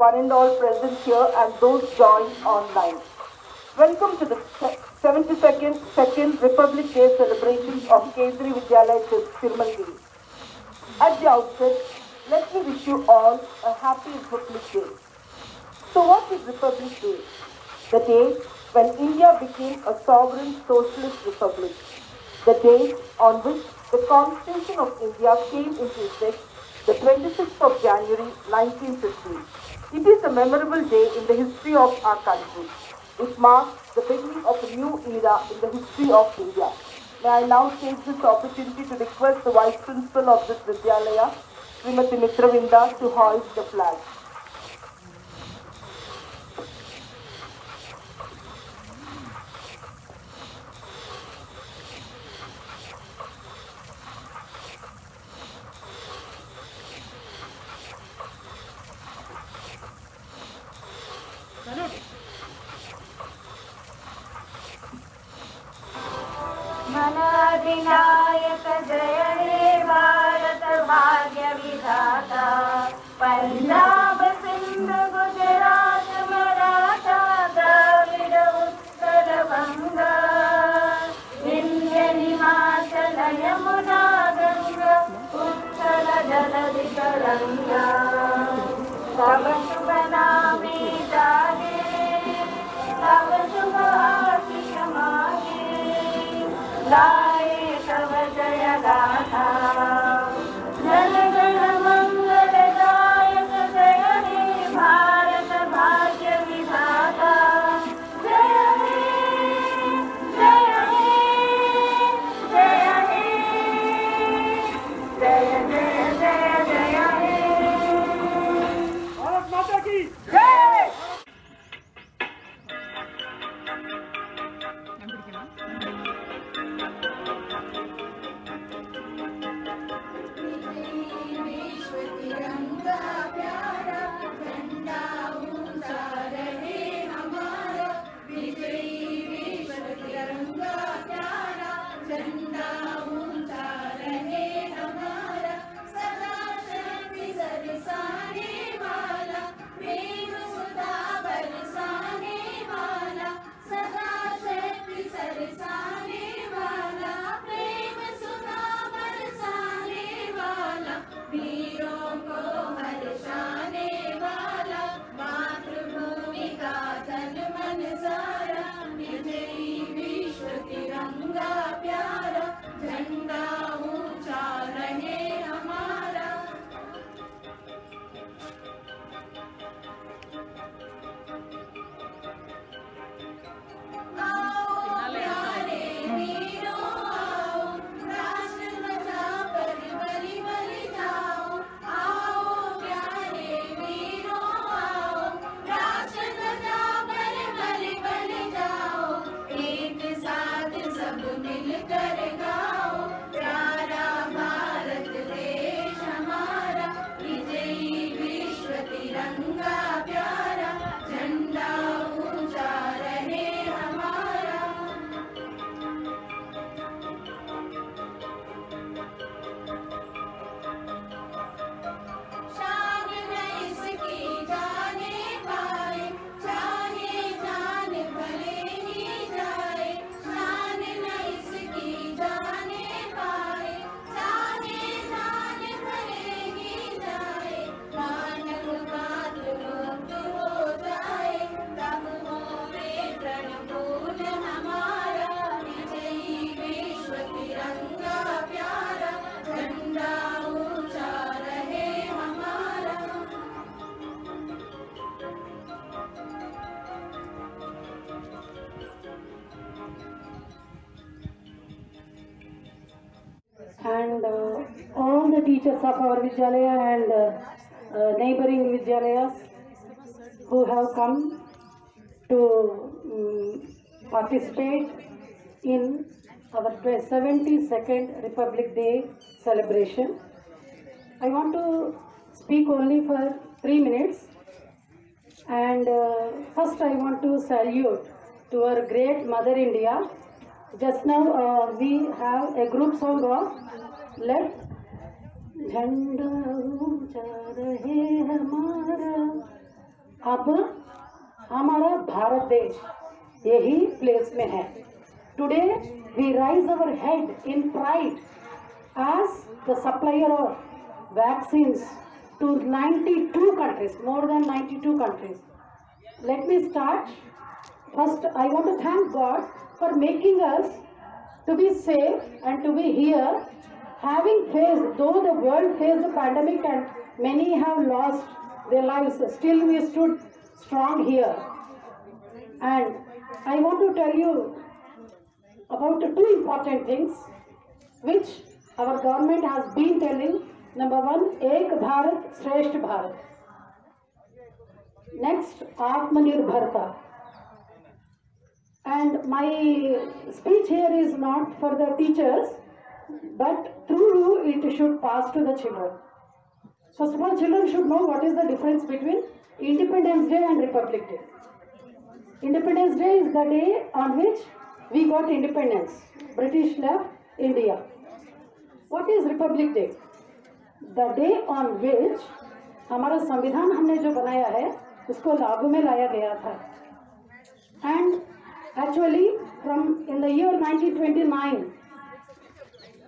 one and all present here and those joined online. Welcome to the 72nd Republic Day celebrations of Kendriya Vidyalaya Tirumangiri. At the outset, let me wish you all a happy Republic Day. So what is Republic Day? The day when India became a sovereign socialist republic. The day on which the Constitution of India came into effect, the 26th of January 1950. It is a memorable day in the history of our country. It marks the beginning of a new era in the history of India. May I now take this opportunity to request the Vice Principal of this Vidyalaya, Srimati Mitravinda, to hoist the flag. Vinayak जय हे भारत भाग्य विधाता पंजाब सिंध गुजरात मराठा द्रविड़ उत्कल बंगा विंध्य हिमाचल यमुना गंगा उत्कल जलधि तरंगा तब शुभ नामे जागे तब शुभ आशीष मांगे गाये तव जय गाथा जन गण मंगलदायक जय हे भारत भाग्य विधाता जय हे जय हे जय हे जय जय जय जय हे भारत माता की जय। And all the teachers of our Vidyalaya and neighboring Vidyalayas who have come to participate in our 72nd Republic Day celebration. I want to speak only for 3 minutes, and first I want to salute to our great Mother India. Just now we have a group song of Let झंडा ऊंचा रहे हमारा अब हमारा भारत देश यही place में है. Today we rise our head in pride as the supplier of vaccines to 92 countries, more than 92 countries. Let me start. First, I want to thank God for making us to be safe and to be here, having faced, though the world faced the pandemic and many have lost their lives, still we stood strong here. And I want to tell you about two important things which our government has been telling. Number one, Ek Bharat Shresth Bharat. Next, Atmanirbharta. And my speech here is not for the teachers, but through you it should pass to the children. First of all, children should know what is the difference between Independence Day and Republic Day. Independence Day is the day on which we got independence. British left India. What is Republic Day? The day on which हमारा संविधान हमने जो बनाया है उसको लागू में लाया गया था. And actually from in the year 1929,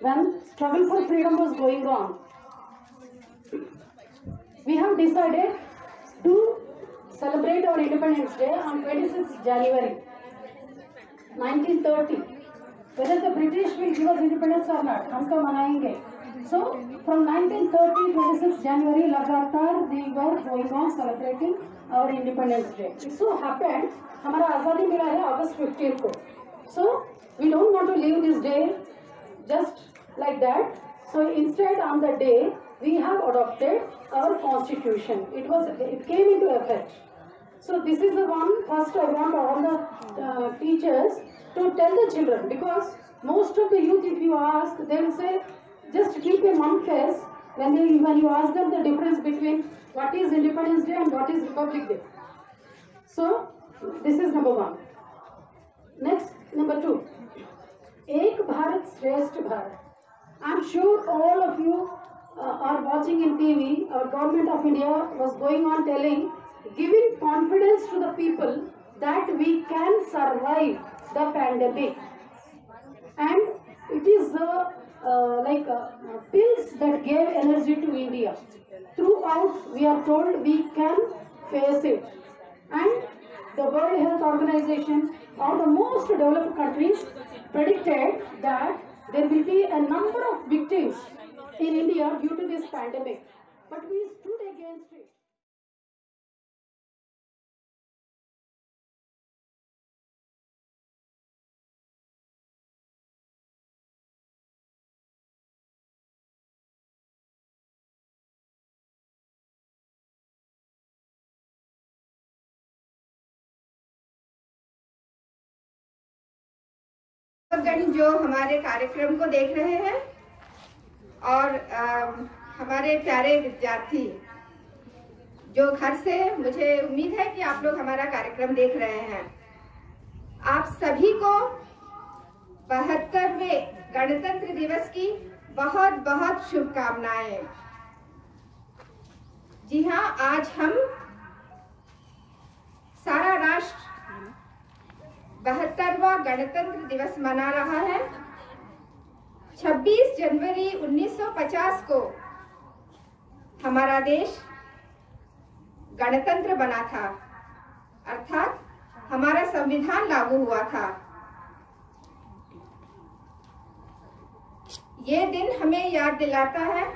when struggle for freedom was going on, we have decided to celebrate our Independence Day on 26th January 1930. Whether the British will give us independence or not, हम तो मनाएंगे. So from 1930 26 January लगातार we were going on celebrating our Independence Day. It so happened हमारा आज़ादी मिला है August 15 को. So we don't want to leave this day just like that. So instead on the day we have adopted our constitution. It came into effect. So this is the one. First I want all the teachers to tell the children, because most of the youth, if you ask, they will say just keep a mum face when you ask them the difference between what is Independence Day and what is Republic Day. So this is number one. Next, number two, Ek Bharat Shresth Bharat. I'm sure all of you are watching in TV. Our government of India was going on telling, giving confidence to the people that we can survive the pandemic, and it is pills that gave energy to India. Throughout we are told we can face it, and the World Health Organization or the most developed countries predicted that there will be a number of victims in India due to this pandemic, but we stood against it. जो हमारे कार्यक्रम को देख रहे हैं और हमारे प्यारे विद्यार्थी जो घर से, मुझे उम्मीद है कि आप लोग हमारा कार्यक्रम देख रहे हैं. आप सभी को 72वें गणतंत्र दिवस की बहुत बहुत शुभकामनाएं. जी हाँ, आज हम सारा राष्ट्र 72वां गणतंत्र दिवस मना रहा है. 26 जनवरी 1950 को हमारा देश गणतंत्र बना था, अर्थात हमारा संविधान लागू हुआ था. ये दिन हमें याद दिलाता है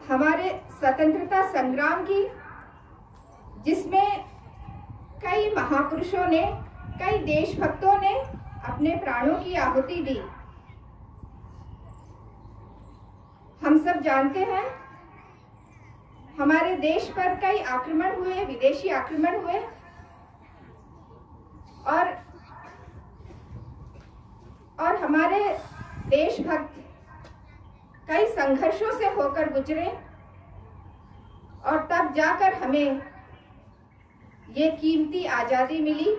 हमारे स्वतंत्रता संग्राम की, जिसमें कई महापुरुषों ने, कई देशभक्तों ने अपने प्राणों की आहुति दी. हम सब जानते हैं हमारे देश पर कई आक्रमण हुए, विदेशी आक्रमण हुए, और हमारे देशभक्त कई संघर्षों से होकर गुजरे, और तब जाकर हमें ये कीमती आजादी मिली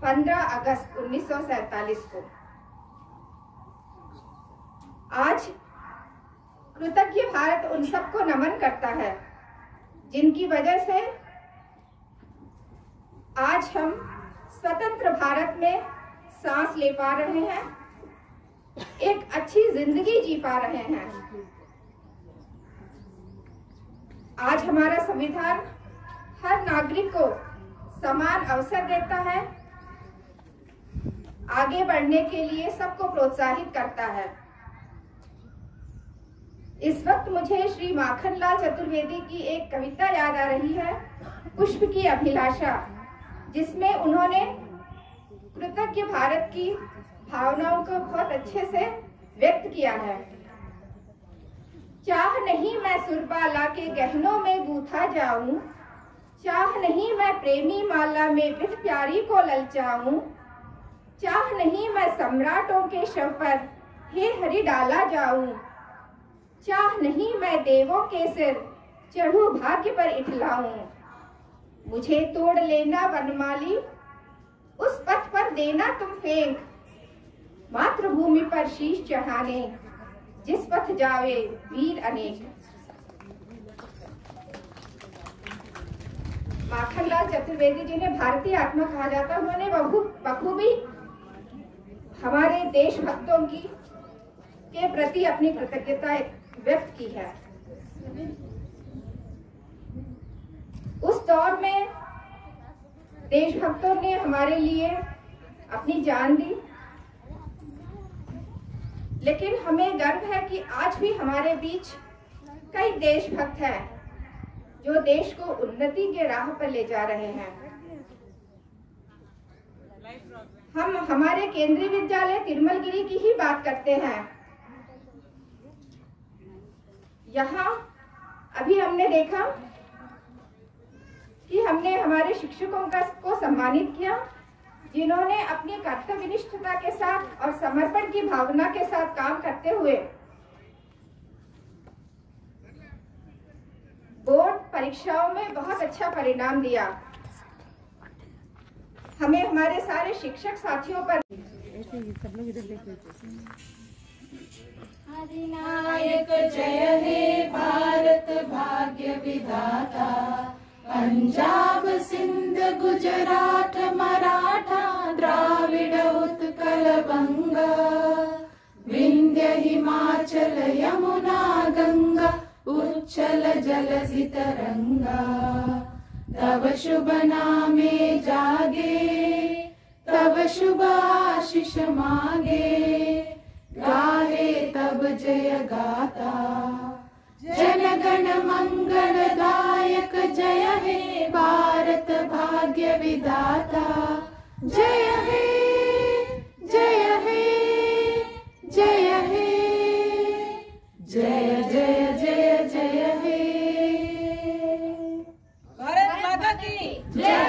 15 अगस्त 1947 को. आज कृतज्ञ भारत उन सबको नमन करता है जिनकी वजह से आज हम स्वतंत्र भारत में सांस ले पा रहे हैं, एक अच्छी जिंदगी जी पा रहे हैं। आज हमारा संविधान हर नागरिक को समान अवसर देता है, आगे बढ़ने के लिए सबको प्रोत्साहित करता है। इस वक्त मुझे श्री माखनलाल चतुर्वेदी की एक कविता याद आ रही है, पुष्प की अभिलाषा, जिसमें उन्होंने कृतज्ञ भारत की भावनाओं को बहुत अच्छे से व्यक्त किया है। चाह नहीं मैं सुरबाला के गहनों में गूथा जाऊं, चाह नहीं मैं प्रेमी माला में बिथ प्यारी को ललचाऊं, चाह नहीं मैं सम्राटों के शव पर हे हरि डाला जाऊं, चाह नहीं मैं देवों के सिर चढ़ू भाग्य पर इठलाऊं। मुझे तोड़ लेना वनमाली, उस पथ पर देना तुम फेंक, मातृभूमि पर शीश चढ़ाने जिस पथ जावे वीर अनेक। माखनलाल चतुर्वेदी जिन्हें भारतीय आत्मा कहा जाता है, उन्होंने बखूबी हमारे देशभक्तों के प्रति अपनी कृतज्ञता व्यक्त की है। उस दौर में देशभक्तों ने हमारे लिए अपनी जान दी, लेकिन हमें गर्व है कि आज भी हमारे बीच कई देशभक्त हैं जो देश को उन्नति के राह पर ले जा रहे हैं। हम हमारे केंद्रीय विद्यालय तिरुमलगिरी की ही बात करते हैं। यहाँ अभी हमने देखा कि हमने हमारे शिक्षकों को सम्मानित किया, जिन्होंने अपनी कर्तव्यनिष्ठता के साथ और समर्पण की भावना के साथ काम करते हुए बोर्ड परीक्षाओं में बहुत अच्छा परिणाम दिया। हमें हमारे सारे शिक्षक साथियों पर अधिनायक जय हे भारत भाग्य विधाता, पंजाब सिंध गुजरात मराठा द्राविड उत्कल बंगा, विंध्य हिमाचल यमुना गंगा उच्चल जलधि तरंगा। तब शुभ नामे जागे, तब शुभ आशीष मांगे, गाहे तब जय गाता। जन गण मंगल दायक जय हे भारत भाग्य विधाता, जय हे जय हे जय हे जय जय जय जय हे। भारत माता की जय।